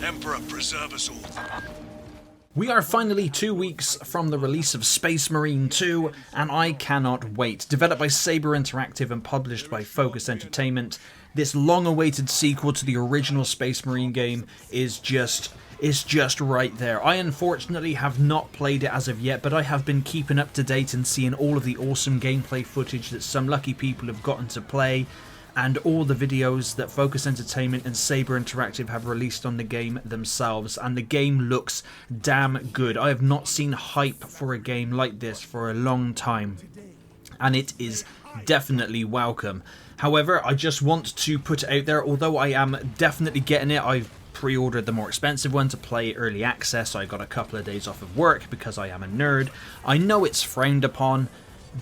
Emperor preserve us all. We are finally 2 weeks from the release of Space Marine 2, and I cannot wait. Developed by Saber Interactive and published by Focus Entertainment, this long-awaited sequel to the original Space Marine game is just right there. I unfortunately have not played it as of yet, but I have been keeping up to date and seeing all of the awesome gameplay footage that some lucky people have gotten to play, and all the videos that Focus Entertainment and Saber Interactive have released on the game themselves, and the game looks damn good. I have not seen hype for a game like this for a long time, and it is definitely welcome. However, I just want to put it out there, although I am definitely getting it, I've pre-ordered the more expensive one to play early access. I got a couple of days off of work because I am a nerd. I know it's frowned upon,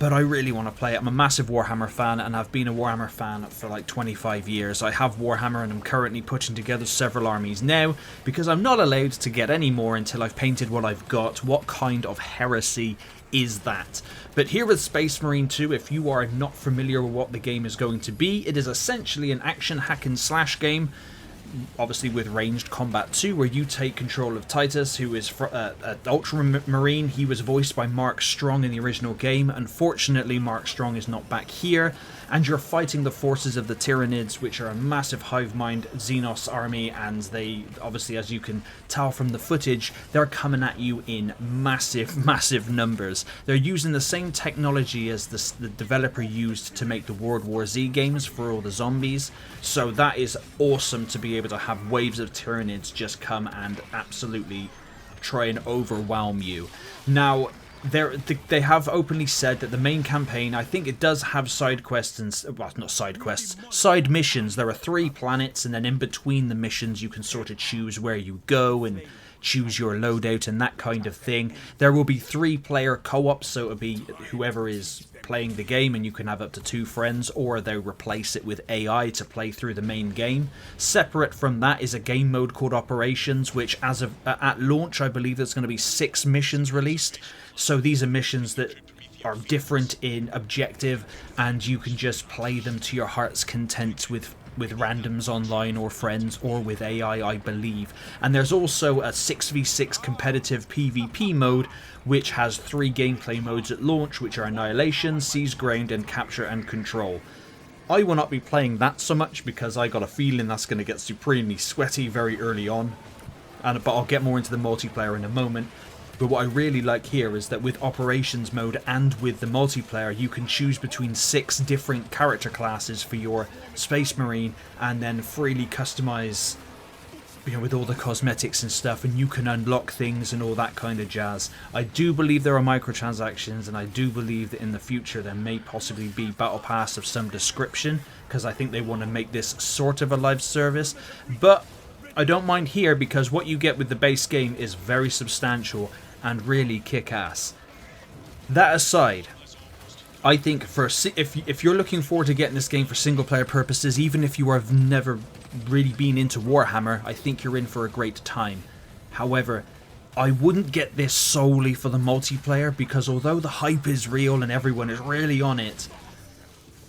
but I really want to play it. I'm a massive Warhammer fan, and I've been a Warhammer fan for like 25 years. I have Warhammer, and I'm currently putting together several armies now, because I'm not allowed to get any more until I've painted what I've got. What kind of heresy is that? But here with Space Marine 2, if you are not familiar with what the game is going to be, it is essentially an action hack and slash game, obviously with ranged combat too, where you take control of Titus, who is an Ultramarine. He was voiced by Mark Strong in the original game. Unfortunately, Mark Strong is not back here, and you're fighting the forces of the Tyranids, which are a massive hive mind Xenos army, and they, obviously, as you can tell from the footage, they're coming at you in massive numbers. They're using the same technology as the developer used to make the World War Z games for all the zombies, so that is awesome to be able to have waves of Tyranids just come and absolutely try and overwhelm you. Now, they have openly said that the main campaign, I think it does have side quests and, well, not side quests, side missions. There are 3 planets, and then in between the missions you can sort of choose where you go and choose your loadout and that kind of thing. There will be 3-player co-op, so it'll be whoever is playing the game, and you can have up to 2 friends, or they'll replace it with AI to play through the main game. Separate from that is a game mode called Operations, which as of at launch, I believe there's going to be 6 missions released. So these are missions that are different in objective, and you can just play them to your heart's content with randoms online or friends or with AI, I believe. And there's also a 6v6 competitive PvP mode, which has 3 gameplay modes at launch, which are Annihilation, Seize Ground, and Capture and Control. I will not be playing that so much because I got a feeling that's going to get supremely sweaty very early on, but I'll get more into the multiplayer in a moment. But what I really like here is that with Operations mode and with the multiplayer, you can choose between 6 different character classes for your Space Marine, and then freely customize, with all the cosmetics and stuff, and you can unlock things and all that kind of jazz. I do believe there are microtransactions, and I do believe that in the future there may possibly be Battle Pass of some description, because I think they want to make this sort of a live service. But I don't mind here, because what you get with the base game is very substantial and really kick-ass. That aside, I think if you're looking forward to getting this game for single-player purposes, even if you have never really been into Warhammer, I think you're in for a great time. However, I wouldn't get this solely for the multiplayer, because although the hype is real and everyone is really on it,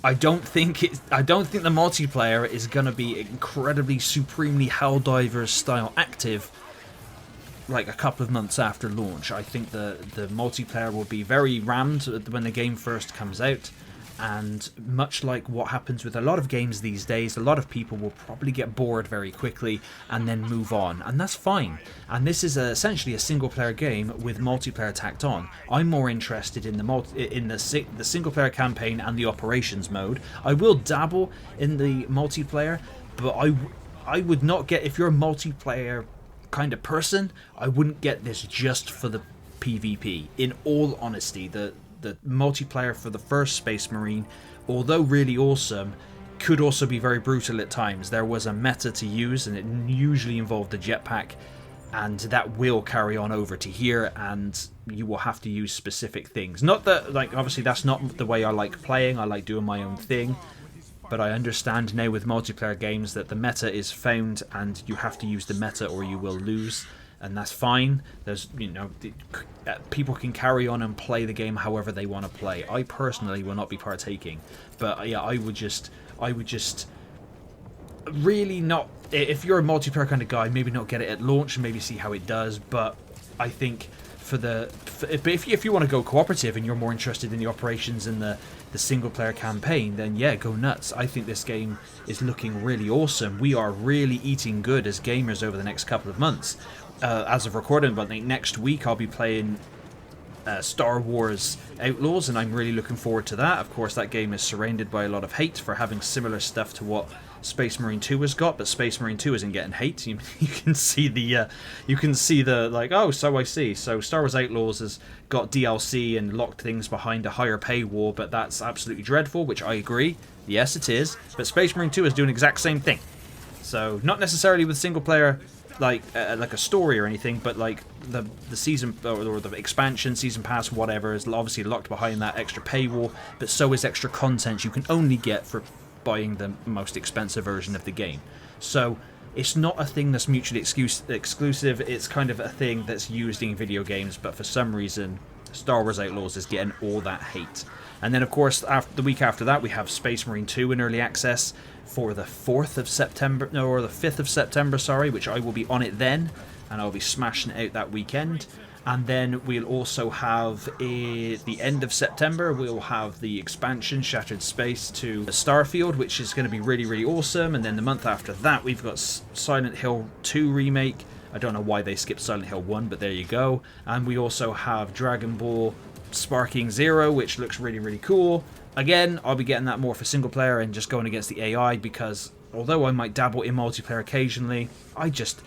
I don't think the multiplayer is going to be incredibly, supremely Helldivers style active like a couple of months after launch. I think the multiplayer will be very rammed when the game first comes out, and much like what happens with a lot of games these days, a lot of people will probably get bored very quickly and then move on, and that's fine. And this is essentially a single player game with multiplayer tacked on. I'm more interested in the single player campaign and the Operations mode. I will dabble in the multiplayer, but I would not get, if you're a multiplayer kind of person, I wouldn't get this just for the PvP. In all honesty, the multiplayer for the first Space Marine, although really awesome, could also be very brutal at times. There was a meta to use, and it usually involved the jetpack, and that will carry on over to here, and you will have to use specific things. Not that, like, obviously that's not the way I like playing. I like doing my own thing. But I understand now with multiplayer games that the meta is found, and you have to use the meta or you will lose, and that's fine. There's, people can carry on and play the game however they want to play. I personally will not be partaking, but yeah, I would just really not if you're a multiplayer kind of guy, maybe not get it at launch and maybe see how it does. But I think if you want to go cooperative and you're more interested in the operations and the single player campaign, then yeah, go nuts. I think this game is looking really awesome. We are really eating good as gamers over the next couple of months. As of recording, but I think next week I'll be playing Star Wars Outlaws, and I'm really looking forward to that. Of course, that game is surrounded by a lot of hate for having similar stuff to what Space Marine 2 has got, but Space Marine 2 isn't getting hate. You can see the like, oh, so I see. So Star Wars Outlaws has got DLC and locked things behind a higher paywall, but that's absolutely dreadful, which I agree. Yes, it is. But Space Marine 2 is doing the exact same thing. So not necessarily with single player like a story or anything, but like the season or the expansion, season pass, whatever, is obviously locked behind that extra paywall, but so is extra content you can only get for buying the most expensive version of the game. So it's not a thing that's mutually exclusive, it's kind of a thing that's used in video games, but for some reason Star Wars Outlaws is getting all that hate. And then of course the week after that we have Space Marine 2 in early access for the 4th of September, no, or the 5th of September, sorry, which I will be on it then, and I'll be smashing it out that weekend. And then we'll also have, the end of September, we'll have the expansion Shattered Space to Starfield, which is going to be really, really awesome. And then the month after that, we've got Silent Hill 2 Remake. I don't know why they skipped Silent Hill 1, but there you go. And we also have Dragon Ball Sparking Zero, which looks really, really cool. Again, I'll be getting that more for single player and just going against the AI, because although I might dabble in multiplayer occasionally, I just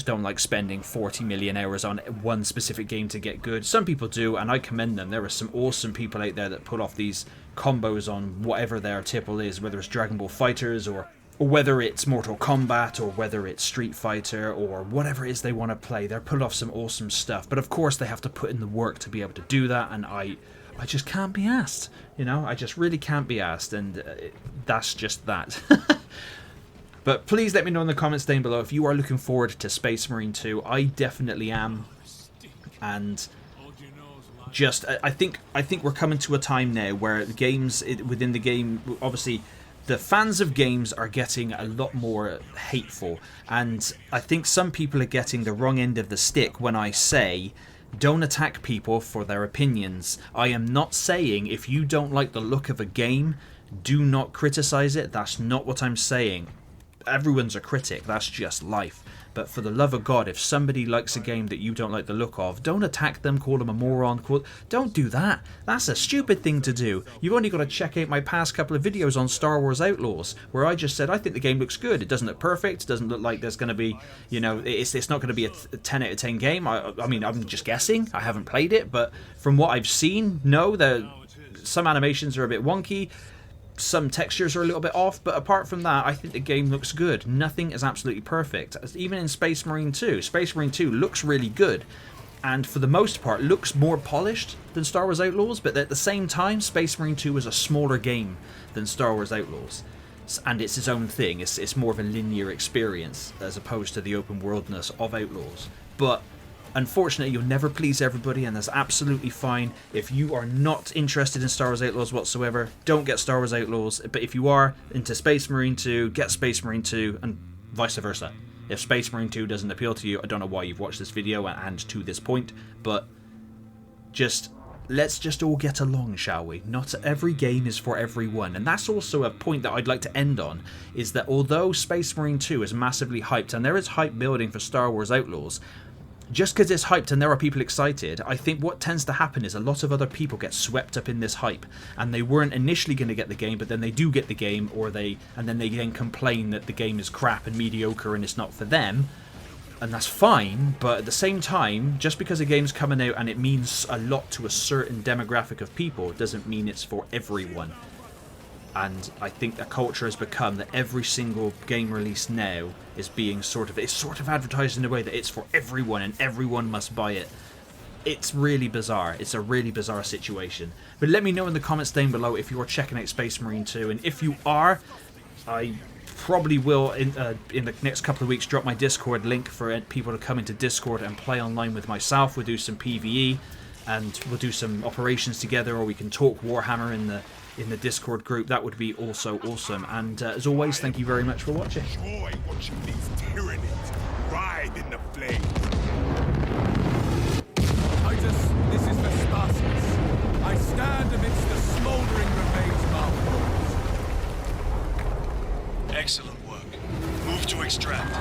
don't like spending 40 million hours on one specific game to get good. Some people do, and I commend them. There are some awesome people out there that pull off these combos on whatever their tipple is, whether it's Dragon Ball FighterZ or whether it's Mortal Kombat or whether it's Street Fighter or whatever it is they want to play. They're pulling off some awesome stuff. But of course they have to put in the work to be able to do that, and I just can't be asked. You know, I just really can't be asked, and that's just that. But please let me know in the comments down below if you are looking forward to Space Marine 2. I definitely am. And just, I think we're coming to a time now where games within the game, obviously, the fans of games are getting a lot more hateful. And I think some people are getting the wrong end of the stick when I say, don't attack people for their opinions. I am not saying if you don't like the look of a game, do not criticize it. That's not what I'm saying. Everyone's a critic, that's just life. But for the love of God, if somebody likes a game that you don't like the look of, don't attack them, call them a moron, don't do that. That's a stupid thing to do. You've only got to check out my past couple of videos on Star Wars Outlaws, where I just said I think the game looks good. It doesn't look perfect, it doesn't look like there's going to be, you know, it's not going to be a 10 out of 10 game. I mean, I'm just guessing, I haven't played it, but from what I've seen, no, some animations are a bit wonky, some textures are a little bit off, but apart from that, I think the game looks good. Nothing is absolutely perfect. Even in Space Marine 2, Space Marine 2 looks really good, and for the most part looks more polished than Star Wars Outlaws, but at the same time, Space Marine 2 is a smaller game than Star Wars Outlaws, and it's its own thing. It's more of a linear experience as opposed to the open worldness of Outlaws. But unfortunately, you'll never please everybody, and that's absolutely fine. If you are not interested in Star Wars Outlaws whatsoever, don't get Star Wars Outlaws. But if you are into Space Marine 2, get Space Marine 2, and vice versa. If Space Marine 2 doesn't appeal to you, I don't know why you've watched this video and to this point, but let's just all get along, shall we? Not every game is for everyone, and that's also a point that I'd like to end on, is that although Space Marine 2 is massively hyped, and there is hype building for Star Wars Outlaws, just because it's hyped and there are people excited, I think what tends to happen is a lot of other people get swept up in this hype, and they weren't initially going to get the game, but then they do get the game, and then they then complain that the game is crap and mediocre and it's not for them, and that's fine. But at the same time, just because a game's coming out and it means a lot to a certain demographic of people doesn't mean it's for everyone. And I think the culture has become that every single game release now is being sort of advertised in a way that it's for everyone and everyone must buy it. It's really bizarre. It's a really bizarre situation. But let me know in the comments down below if you're checking out Space Marine 2, and if you are, I probably will in the next couple of weeks drop my Discord link for people to come into Discord and play online with myself. We'll do some PvE and we'll do some operations together, or we can talk Warhammer in the Discord group. That would be also awesome. And as always, thank you very much for watching. Enjoy watching these tyrannies ride in the flames. Titus, this is Vespasius. I stand amidst the smoldering remains of our foes. Excellent work. Move to extract.